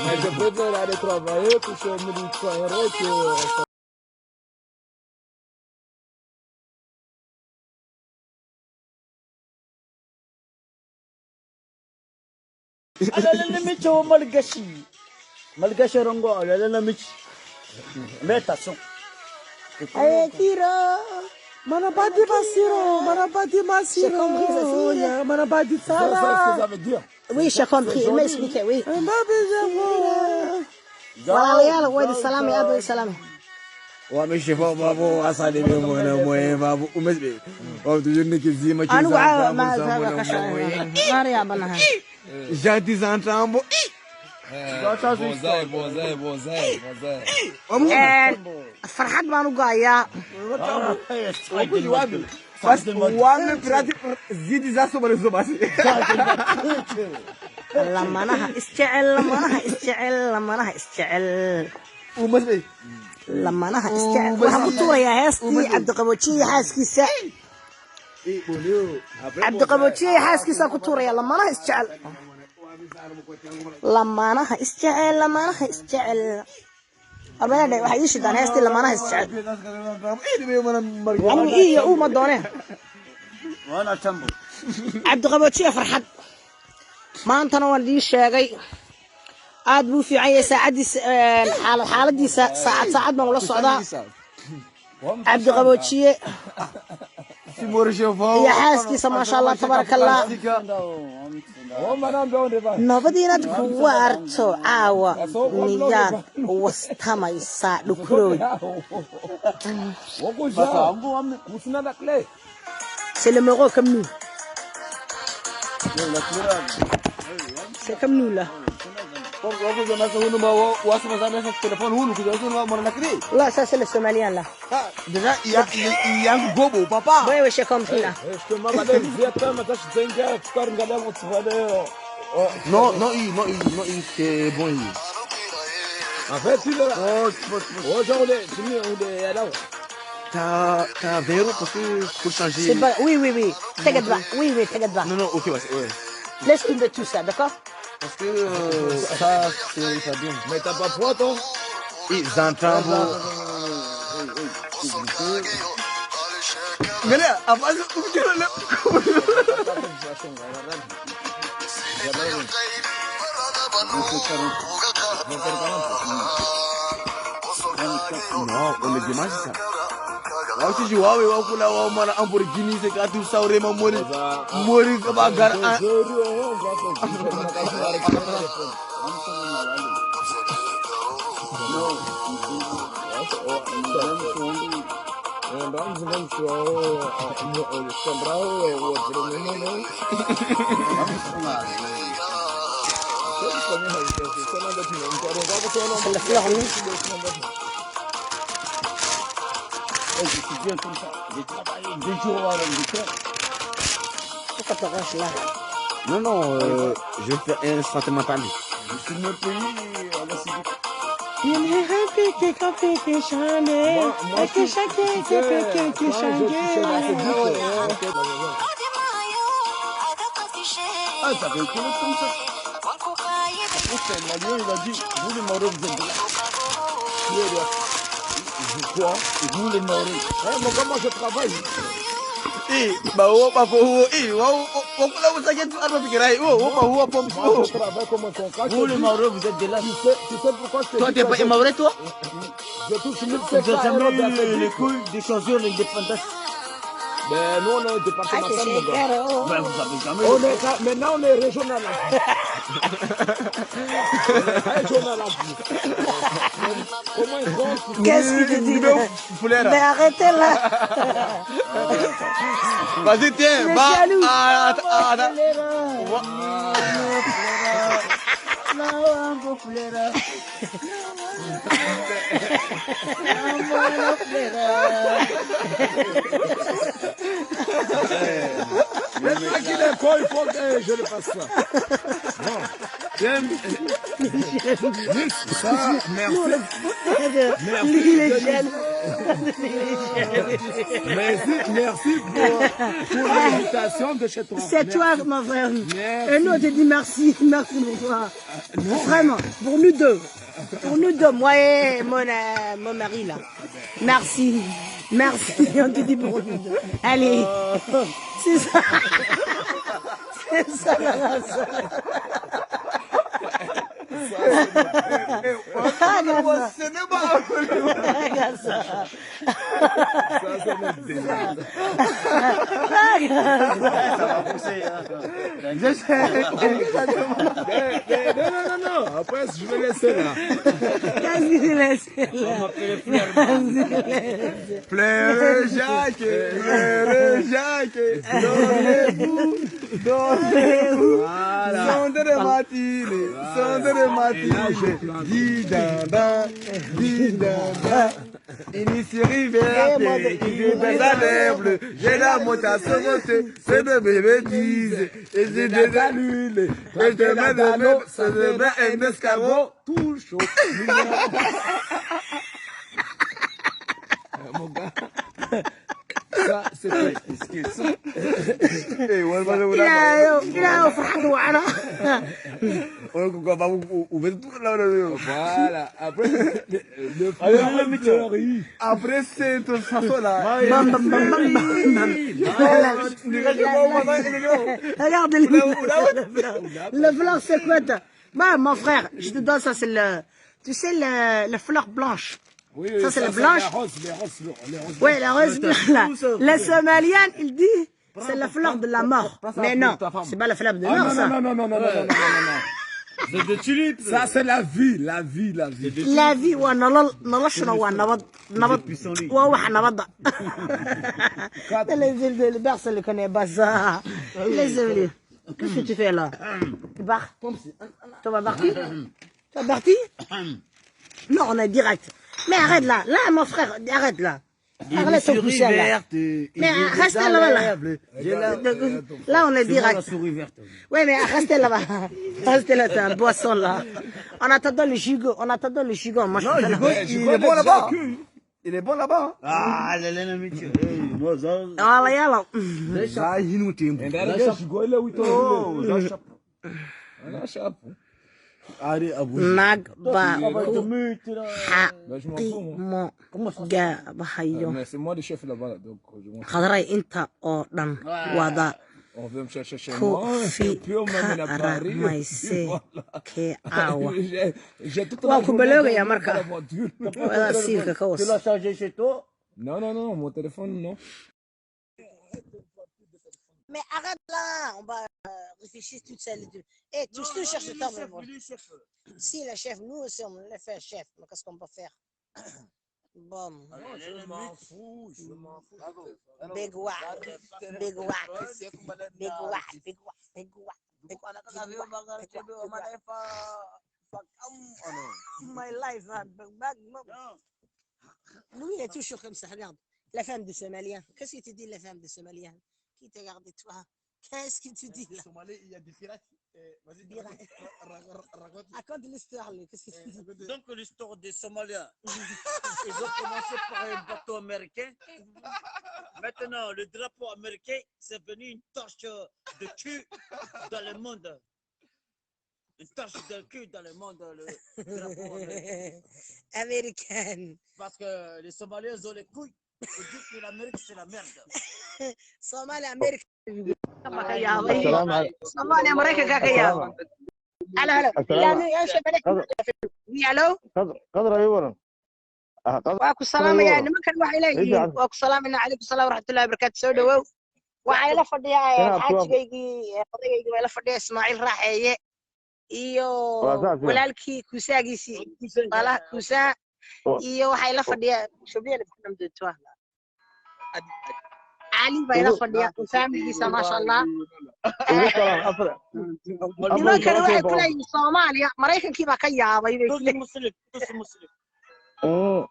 Mas depois do horário de trabalho, que o senhor me disse que Alala micho malgashi rongo alala michi meta so Aye tira. Manabadi Masiro, Manabadi Masiro. J'ai compris, ça signifie. Manabadi ça, ça Tara. veut dire. Oui, j'ai compris. Il m'a expliqué, oui. Voilà, Voilà, ouais, du salam et abdou salam. ومش شفاء بابو أصلي بيمونا موي بابو ومسبي وتجني كذي ما أنا كذا وعاء ما سابق شيء. ما ريا بناها. جاتي سانتامبو فرحت ما نقايا. بس وان براتي زيد زاسو برزو بس لما نها استعل لما نها استعل لما نها استعل ومسبي لما نها استعل وحبطوا يا هستي عبد القبوتشي حاسكي سا عبد القبوتشي حاسكي سا كتورة يا لما نها استعل لما نها استعل لما نها استعل أربعة ده واحد يشد عن هستي لما نها استعل أنا إيه يا ما دونه وانا تمبو عبد القبوتشي فرحت ما أنت نودي الشيء aad buu fiican yahay xaaladiisa saacad baan ula socdaa cabdi qaboojiye iyo xaaskiisa maasha allah tabaaraka allah nabadiinad kuwa arto caawa miyaad wastamaysaa dhukurood c'est le mero comme nous c'est comme nous là. Là, ça c'est le somalien là. Déjà, il y a un gobo, papa. Oui, oui, j'ai compris là. Non, c'est bon. En fait, tu l'as. T'as verrou parce que pour changer. C'est bon, oui. T'inquiète pas, oui, t'inquiète pas. Non, ok, ouais. Laisse tomber tout ça, d'accord? Parce que ça, c'est bien. Mais t'as pas froid, toi? Ils entendent. Mais là, avant de couper le. Non, on est dimanche ça. Là aussi, je vois, là, on a un Burkini, c'est quand tout ça aurait mourir. Mourir comme un gars. Je viens comme ça, j'ai travaillé 2 jours avant le week-end. Pourquoi tu restes là? Non, je fais un sentimental. Je suis mon pays, on a signé. Ah, ça fait écouler comme ça. Après, le Malien, il a dit, vous les Marocains, vous êtes là. Quoi? Vous les Marocains. Mais comment je travaille? Bawa papa vous savez tout à pikirai Je travaille comme un concret. Vous les Marocains, vous êtes de là. Tu sais pourquoi je te dis? Toi, t'es pas mauvais, toi? Je touche Vous 1500 avez euros jamais dans eu cette les vie. couilles de choisir l'indépendance. Mais nous, on est départemental, mon gars. Ben, vous avez jamais On eu. est, maintenant, on est régional. Régional en plus. Comment ils font? Qu'est-ce qu'il te dit? Mais arrêtez là. Vas-y, tiens, Il est va. jaloux. Maintenant qu'il est con, il faut que je le fasse ça. Non. Ça, merci. Merci pour l'invitation de chez toi. C'est toi, mon frère. Et nous, on te dit merci. Merci pour toi. Vraiment, pour nous deux. Pour nous deux, moi et mon mari, là. Merci. Merci. On te dit pour nous deux. Allez. C'est ça. C'est ça, la race. Você nem bagulho. Regarde ça. Ça va pousser. Non. Après, je vais laisser là. Vas-y, laisse-le. On m'appelle Fleur. Fleur Jacques. Donnez-vous. Voilà. Sonde de matinée. Didanda. Initiérie verte, qui fait des bleu. J'ai la motation montée, c'est de mes bêtises. Et j'ai des annulés. Et je mets un escargot tout chaud. Mon gars. Ça, c'est fait. Voilà. Après cette façon-là. Regarde le fleur, c'est quoi? Bah, mon frère, je te donne ça, c'est le. Tu sais, le fleur blanche. Oui, ça, c'est le blanche. Les roses. Oui, la rose blanche. Le Somalien, il dit, c'est la fleur de la mort. Mais non, c'est pas la fleur de la mort, ça. Non. C'est des tulipes. Ça, c'est la vie. La vie, ouais, نلشنا ونبض وواحد نبض. Le berce le connaît pas ça. Les amis, qu'est-ce que tu fais là? Tu pars? Tu vas partir? Tu vas partir? Non, on est direct. Mais arrête là, mon frère, arrête là. Arrête ton coucher là. Mais reste là. Là, on est direct. Oui, mais restez là-bas. Restez là, t'as un boisson là. En attendant le gigot, moi je suis Il est bon là-bas. Il est bon là-bas. Ah, l'ennemi. Ah, yalla. Nag ba C'est moi le chef là-bas. Donc, khadray inta oo dhan wada on veut me chercher chez ku moi. fi Puis on m'amène à Paris. mayse ke awa J'ai toute waa la ku journée baloogayaa dans marka la voiture. wada siilka ka was Tu l'as chargé chez toi? Non, mon téléphone, non. mais arrête là on va réfléchir toute seule et tu cherches le temps si le chef nous aussi on le fait chef mais qu'est-ce qu'on peut faire bon Je m'en fous. big whack my life lui il est toujours comme ça regarde la femme de Somalien qu'est-ce que tu dis la femme de Somalien qui te regarde toi qu'est-ce que tu dis là Somalie, il y a des pirates. Vas-y, raconte l'histoire qu'est-ce que tu dis Donc l'histoire des Somaliens, ils ont commencé par un bateau américain. Maintenant, le drapeau américain, c'est devenu une torche de cul dans le monde. Une torche de cul dans le monde, le drapeau américain. américaine Parce que les Somaliens ont les couilles. Ils disent que l'Amérique, c'est la merde. Somalia America Somalia Maraykanka ka yaaba halo waa ku salaamaya nimankan waxay leeyihiin waa ku salaamayna calaykum salaam waraxmatullahi wabarakaatu soo dhawow waxay la fadhiyaa xaajigaygii odaygaygi way la fadhiyaa Ismaaciil Raaxeeye iyo walaalkii kusaagiisii walaal kusaa iyo waxay la fadhiyaa shubiya xamdutwa علي بيلا فديا فاميلي ما شاء الله niman kale waxay ku leeyihiin Soomaaliya Maraykankii baa ka yaabay bay Muslim.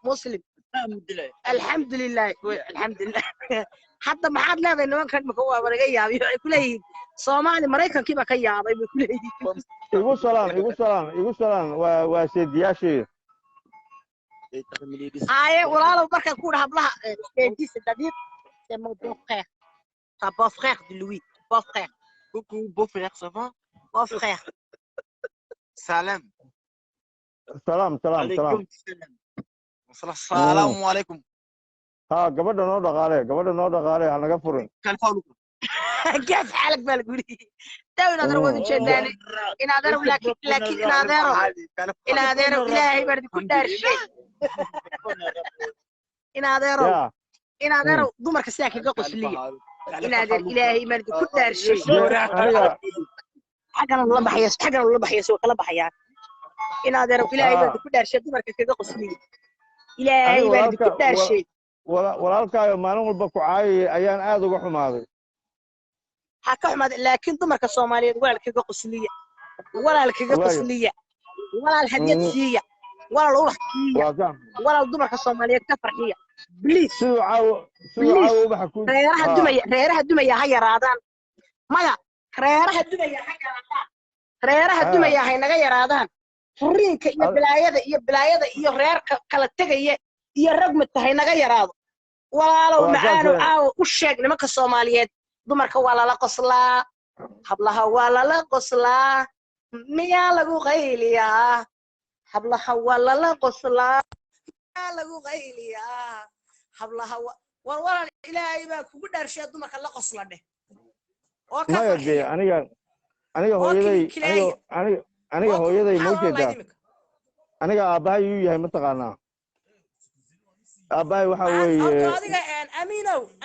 muslim الحمد لله الحمد لله حتى ما حد لا بينه كان مكوا ورقة يابي كله صومالي مريكان كيف كيابي كله igu salaan waa seediyaashii هاي ولا لو بركة كورة هبلها دي c'est-à-dire c'est mon beau frère ta beau frère de Louis beau frère Coucou, beau frère, ça va? beau frère Salam. salaam Alaikum salam. Assalamu alaikum. ها gabadha noo dhaqaale ha naga furin Quel faloukou? كيف حالك بالقولي تو نظر وذو جداني إن هذا لكن إن هذا إلهي برد كل دار شيء إن هذا ضمر كساكي قص لي إن هذا إلهي برد كل دار شيء حقنا الله بحيس وكلا بحيان إن هذا إلهي برد كل دار شيء ضمر كساكي قص لي إلهي برد كل دار شيء walaalkaayo maalin walba ku caayay ayaan aad uga xumaaday حكمت لكن ضمرك الصومالية ولا الكيكة قصلية ولا الكيكة قصلية ولا الهدية سية ولا الروح سية ولا ضمرك الصومالية كفر هي بليز siduu caawo baxku reeraha dumaya ha yaraadaan maya reeraha dumaya hay naga yaraadaan furiinka iyo bilaayada iyo reerka kala tagaya iyo ragmata hay naga yaraado walaalow macaano caawo u sheeg nimanka Soomaaliyeed dumarka waa lala qoslaa hablaha waa lala qoslaa miyaa lagu qayliyaa hablaha waa lala qoslaa miyaa lagu qayliyaa hablaha war ilaahay baa kugu dhaarshay dumarka la qosla dheh oo ka farxiyo aniga hooyaday ma jeedaa aniga aabahay uu yahay ma taqaanaa aabahay waxa weeye adiga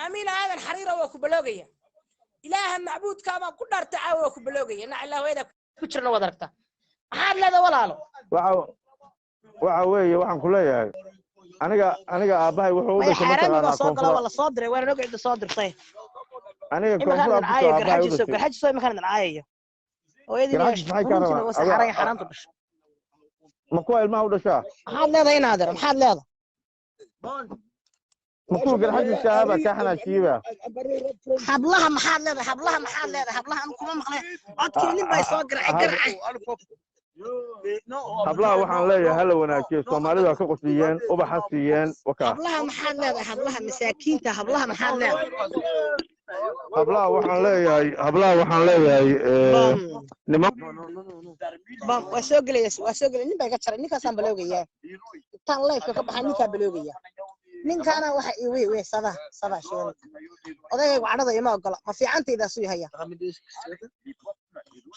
amiin aadan xariira waa ku baloogaya ilaaha macbuudka ma ku dharta caawa ku baloogaya na ilaahay wada ku jirna wadarta maxaad leedahay walaalo waxa weeye waxaan ku leeyahay aniga aabahay wuxuu u dhashay mataqaanaa soo gala wala soo diray waan ogeyda soo dirtay aniga koonfur aabahay u dhashay garxaji soo makan caayayo hooyadii maxay ka rabaa wasaxaray xaraanta dhashay ma kuwa ilmaha u dhashaa maxaad leedahay inaadir maxaad leedahay مكتوب جرحة الشهابة كحنا شيبة حبلها محل هذا حبلها أنكم مخلي عد كلين بيسوا جرعة حبلها وحن ليه هلا وناكي صومالي ذا كقصيين وبحثيين وكا حبلها محل هذا حبلها مساكين حبلها محل هذا حبلها وحن ليه بام وسوق لي نبي كتر نيكا سام بلوغيا تان لايف كبخا نيكا بلوغيا ninkana waxa way sada sheegay odayga wacnada ima ogala ma fiicantayda soo haya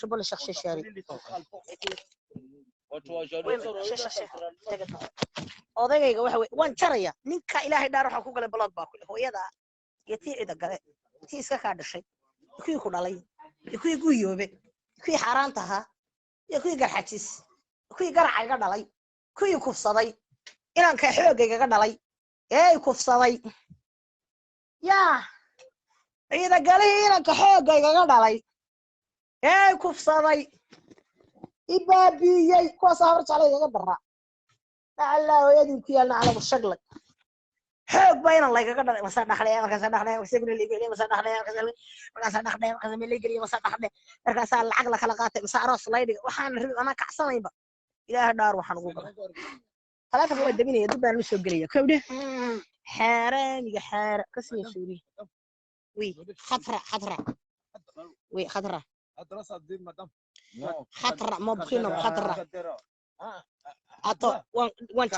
shubal shakhsi shari odayga waxa waan jaraya ninka ilaahay dhaar waxa ku galay blog baa ku hooyada yatiicida gale tii iska ka dhashay kii ku dhalay kii ku yoobe kii xaraanta ahaa kii garxajis kii garacayga dhalay kii kufsaday inaan ka xoogayga dhalay kufsaday yaa ciida galihiina ka xoogayga dhalay kufsaday ibaabiyay kuwaas hor jeclayga dara alla hooyadii ku yaalna calabu shaglay xoog bayna laygaga dhalay masa dhaxlay markaas signa liigay masa dhaxlay markaas meel liigay masa dhaxlay markaas lacag la kala qaatay masa aroos laydhiga waxaan ana kacsanayba ilaahay dhaar waxaan ugu galay ثلاثة هو الدبينة يدب على المسوق قليل كوده حرام يا حرام كسر سوري وي خطرة وي خطرة خطرة ما بخينا خطرة أتو وان